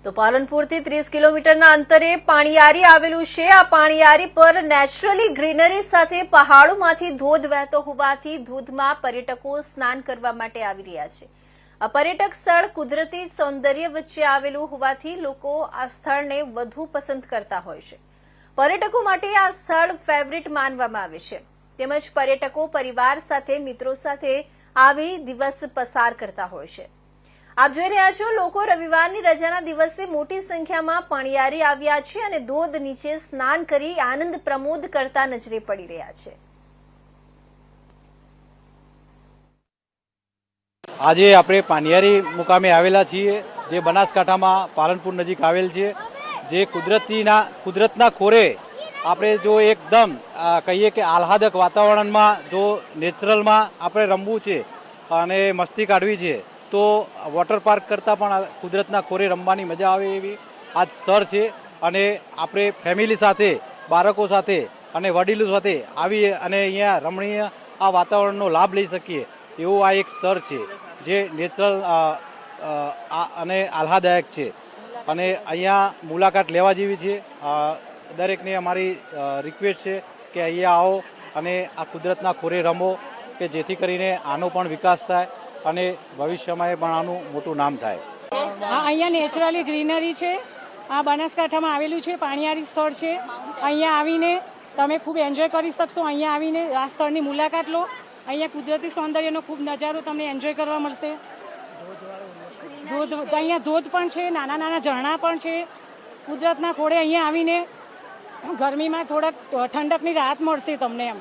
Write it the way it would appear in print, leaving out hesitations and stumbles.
તો પાલનપુરથી 30 કિલોમીટરના અંતરે પાણીયારી આવેલું છે। આ પાણીયારી પર નેચરલી ગ્રીનરી સાથે પહાડોમાંથી ધોધ વહેતો હોવાથી ધોધમાં પર્યટકો સ્નાન કરવા માટે આવી રહ્યા છે। આ પર્યટક સ્થળ કુદરતી સૌંદર્ય વચ્ચે આવેલું હોવાથી લોકો આ સ્થળને વધુ પસંદ કરતા હોય છે। પર્યટકો માટે આ સ્થળ ફેવરિટ માનવામાં આવે છે, તેમજ પર્યટકો પરિવાર સાથે મિત્રો સાથે આવી દિવસ પસાર કરતા હોય છે। આપ જોઈ રહ્યા છો, લોકો રવિવારની રજાના દિવસે મોટી સંખ્યામાં પાણીયારી આવ્યા છે અને ધોધ નીચે સ્નાન કરી આનંદ પ્રમોદ કરતા નજરે પડી રહ્યા છે। આજે આપણે પાણીયારી મુકામે આવેલા છીએ, જે બનાસકાંઠામાં પાલનપુર નજીક આવેલ છે। જે કુદરતના ખોરે આપણે જો એકદમ કહીએ કે આહલાદક વાતાવરણમાં જો નેચરલમાં આપણે રમવું છે અને મસ્તી કાઢવી છે, તો વોટર પાર્ક કરતાં પણ કુદરતના ખોરે રમવાની મજા આવે એવી આ સ્થળ છે। અને આપણે ફેમિલી સાથે, બાળકો સાથે અને વડીલો સાથે આવી અને અહીંયા રમણીય આ વાતાવરણનો લાભ લઈ શકીએ એવું આ એક સ્થળ છે, જે નેચરલ અને આહલાદાયક છે અને અહીંયા મુલાકાત લેવા જેવી છે। દરેકને અમારી રિક્વેસ્ટ છે કે અહીંયા આવો અને આ કુદરતના ખોરે રમો, કે જેથી કરીને આનો પણ વિકાસ થાય અને ભવિષ્યમાં પણ આનું મોટું નામ થાય। અહીંયા નેચરલી ગ્રીનરી છે। આ બનાસકાંઠામાં આવેલું છે, પાણીયારી સ્થળ છે। અહીંયા આવીને તમે ખૂબ એન્જોય કરી શકશો। અહીંયા આવીને આ સ્થળની મુલાકાત લો। અહીંયા કુદરતી સૌંદર્યનો ખૂબ નજારો તમને એન્જોય કરવા મળશે। અહીંયા ધોધ પણ છે, નાના નાના ઝરણા પણ છે। કુદરતના ખોળે અહીંયા આવીને ગરમીમાં થોડાક ઠંડકની રાહત મળશે તમને એમ।